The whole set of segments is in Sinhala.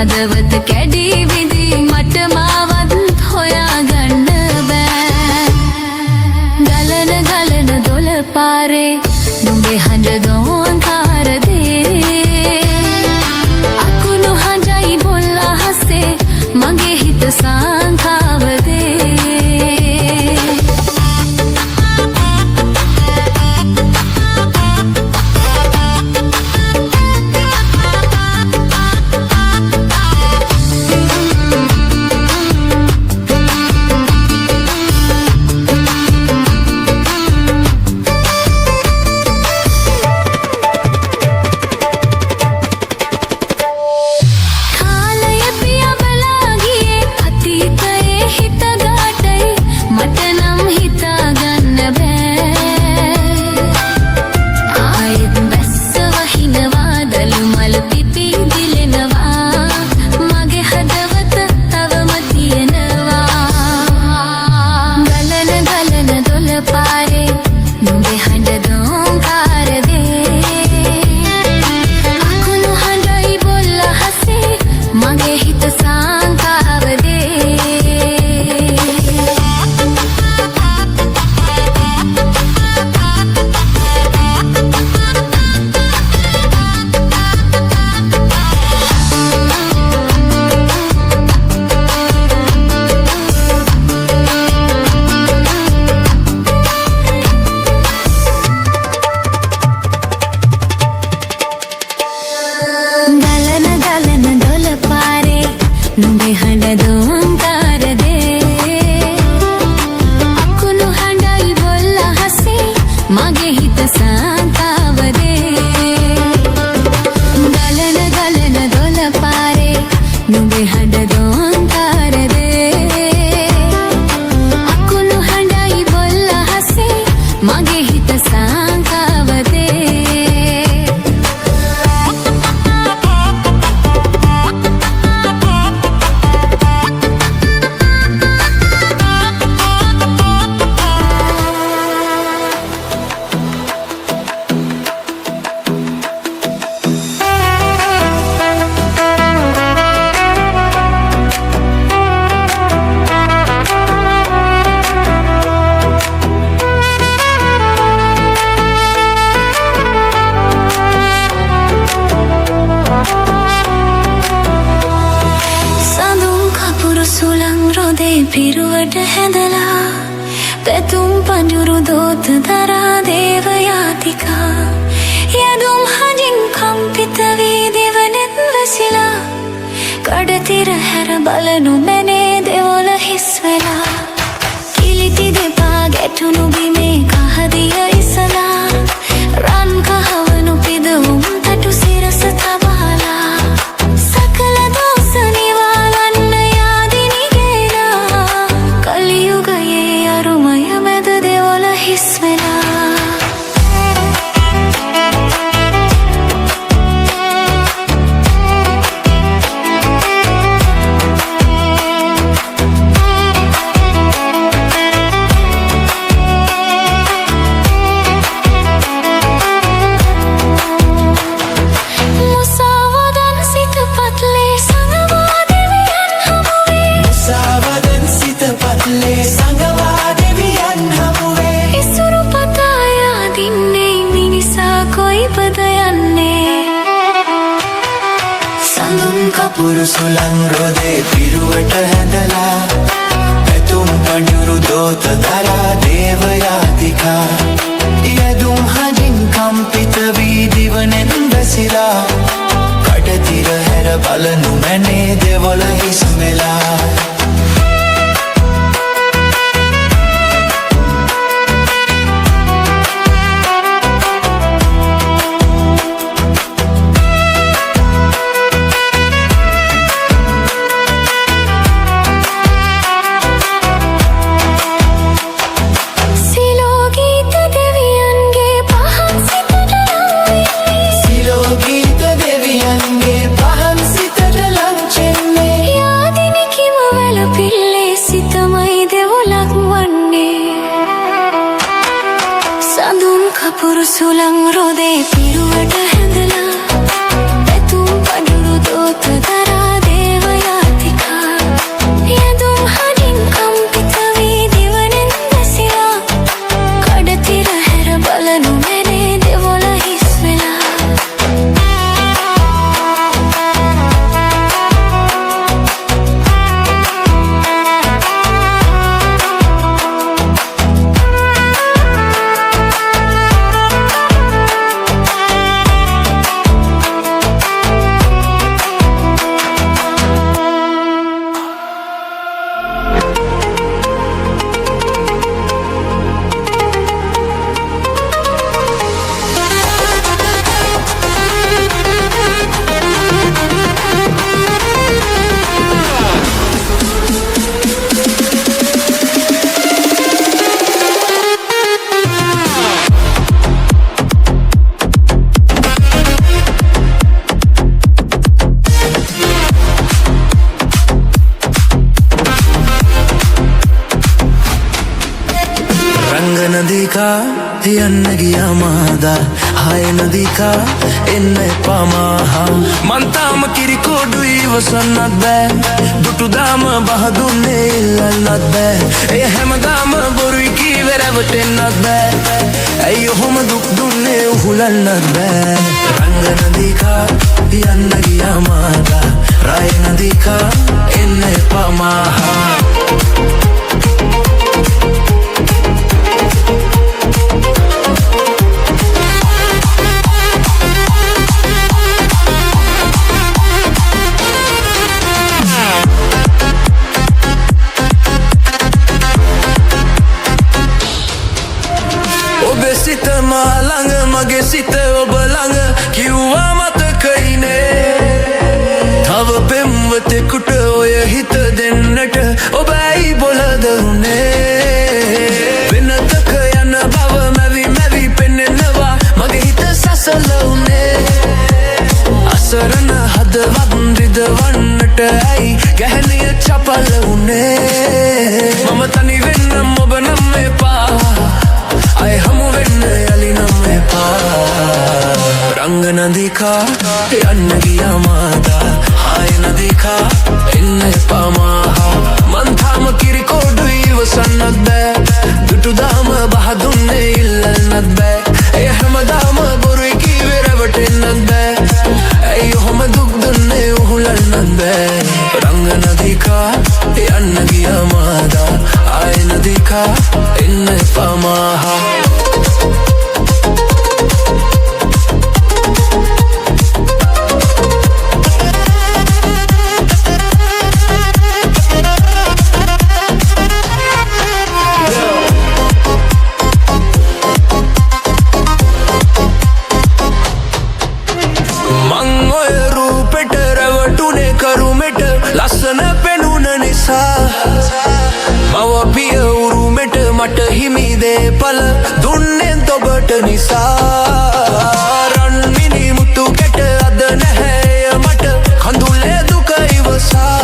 හදවත කැඩී විදී මට මාවත් හොයාගන්න බෑ ගලන ගලන දොළ පාරේ නුඹේ හඬ දෝංකාර දේ අකුණු හඬයි බොල් අහසේ මගේ හිත සංකාව දේ නුඹේ හඬ දෝංකාර දේ අකුණු හඬයි බොල් අහසේ මගේ හිත සංකාව දේ ගලන ගලන දොළ පාරේ නුඹේ හඬ දෝංකාර දේ අකුණු හඬයි බොල් අහසේ මගේ හිත සංකාව දේ පිරුවට හැඳලා පැතුම් පඳුරු දෝත දරා දේව යාතිකා යදුම් හදින් කම්පිත වී දෙවනෙත් වැසිලා කඩතිර හැර බලනු මැනේ දෙවොල හිස් වෙලා කිලිටි දෙපා ගැටුණු බිමේ කහදිය ඉසලා රන් කහවනු පිදවුම් තටු සිරස තබාලා සකල දෝස නිවාලන්න යාදිනි ගේලා කලියුගයේ අරුමය මැද දෙවොල හිස් වෙලා කපුරු සුළං රොදේ පිරුවට හැඳලා පැතුම් පඳුරු දෝත දරා දේව යාතිකා යදුම් හදින් කම්පිත වී දිවනෙන් වැසිලා කඩතිර හැර බලනු මැනේ දෙවොල හිස් වෙලා යාදිනි කිම වැල දිකා යන්න ගියා මාදා හාය නදිකා එන්න එපා මාහා මං තාම කිරි කෝඩුයි ඉවසන්නත් බෑ දුටු දාම බහ දුන්නේ ඉල්ලන්නත් බෑ එය හැමදාම බොරුයි කීවේ රැවටෙන්නත් බෑ ඇයි ඔහොම දුක් දුන්නේ උහුලන්නත් බෑ රංග නදිකා යන්න ගියා මාදා රාය නදිකා එන්න එපා මාහා සිත මා ළඟ මගේ සිත ඔබ ළඟ කිව්වා මතකයිනේ තව පෙම්වතෙකුට ඔය හිත දෙන්නට ඔබ ඇයි බොලද උනේ වෙනතක යන බව මැවි මැවි පෙනෙනවා මගේ හිත සසල උනේ අසරණ හදවත් රිදවන්නට ඇයි ගැහණිය චපල උනේ මම තනි වෙන්නම් ඔබ නම් එපා අය හමු වෙන්න යලි නම් එපා රංග නදිකා යන්න ගියා මාදා හාය නදිකා එන්න එපා මාහා මං තාම කිරි කෝඩුයි ඉවසන්නත් බෑ දුටු දාම බහ දුන්නේ ඉල්ලන්නත් බෑ එය හැමදාම බොරුයි කීවේ රැවටෙන්නත් බෑ ඇයි ඔහොම දුක් දුන්නේ උහුලන්නත් බෑ රංග නදිකා යන්න ගියා මාදා ආය නදිකා එන්න එපා මාහා ලස්සන පෙනුන නිසා මව පිය උරුමෙට මට හිමි දේපල දුන්නේ තොබට නිසා රන් මිනි මුතු කැට අද නැහැ මට කඳුලේ දුක ඉවසා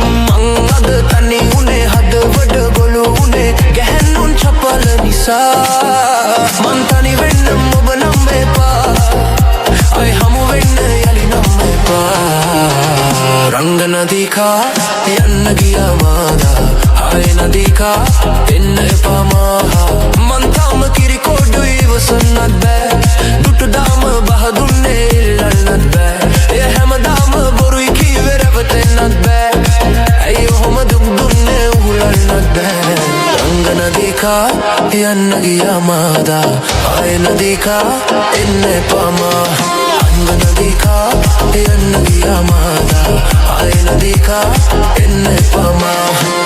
මං අද තනි උනේ හදවත ගොළු උනේ ගැහැණුන් චපල නිසා මං තනි වෙන්නම් ඔබ නම් එපා අය හමු වෙන්න යලි නම් එපා රංග නදිකා යන්න ගියා මාදා හාය නදිකා එන්න එපා මාහා මං තාම කිරි කෝඩුයි ඉවසන්නත් බෑ දුටු දාම බහ දුන්නේ ඉල්ලන්නත් බෑ එය හැමදාම බොරුයි කීවේ රැවටෙන්නත් බෑ ඇයි ඔහොම දුක් දුන්නේ උහුලන්නත් බෑ රංග නදිකා යන්න ගියා මාදා හාය නදිකා එන්න එපා මාහා නදිකා යන්න ගියා මාදා ආය නදිකා එන්න එපා මාහා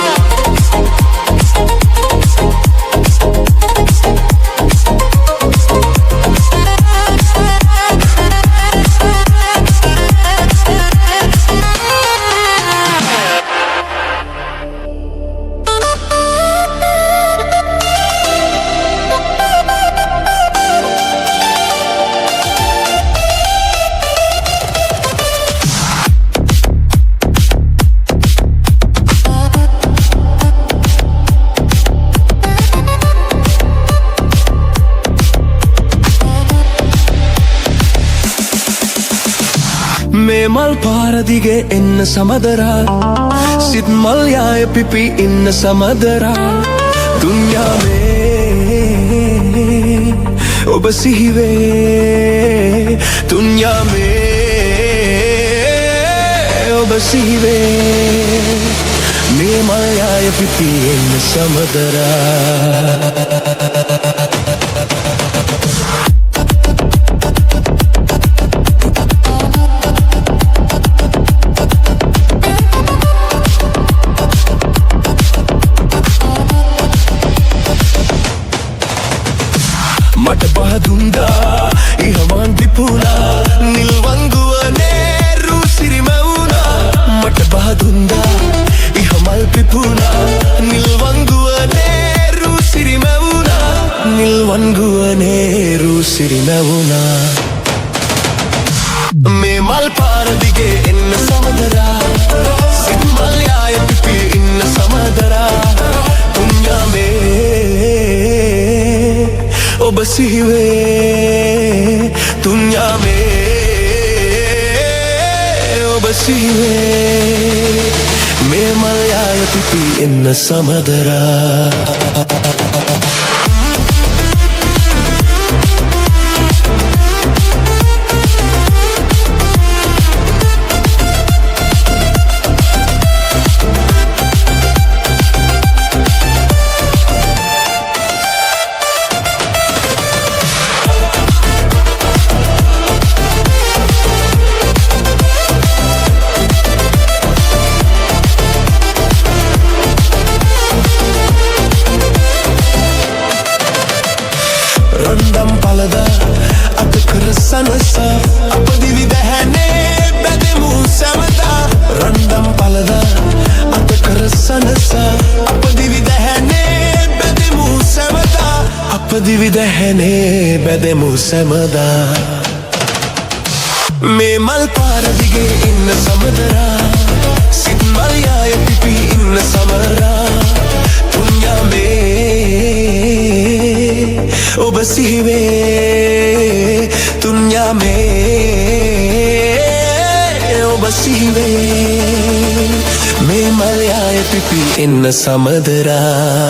මේ මල් පාර දිගේ එන්න සමදරා සිත් මල් යාය පිපි ඉන්න සමදරා දුන්යා මේ ඔබ සිහිවේ දුන්යා මේ ඔබ සිහිවේ මේ මල් යාය පිපි ඉන්න සමදරා මට බහදුන්දා ඉහමන් දිපුණා නිල්වංගුවනේ රුසිරිමවුණා මට බහදුන්දා ඉහමල් පිපුණා නිල්වංගුවනේ රුසිරිමවුණා නිල්වංගුවනේ රුසිරිමවුණා මේ මල් පාර දිගේ එන්න සමදරා සිත් මල් යාය පිපි ඉන්න සමදරා තුන්යා මේ සිහිවේ තුන්යාමේ ඔබ සිහිවේ මේ මල් යාය පිපි එන්න සමදරා රන්දම් පලද අත කර සනස අප දිවි දැහැනේ බැදෙමු සැමදා රන්දම් පලද අත කර සනස අප දිවි දැහැනේ බැදෙමු සැමදා අප දිවි දැහැනේ බැදෙමු සැමදා මේ මල් පාර දිගේ ඉන්න සමදරා සිත් මල් යාය පිපි ඉන්න සමරා තුන්යාමේ ඔබ සිහිවේ තුන්යාමේ ඔබ සිහිවේ මේ මල් යාය පිපි එන්න සමදරා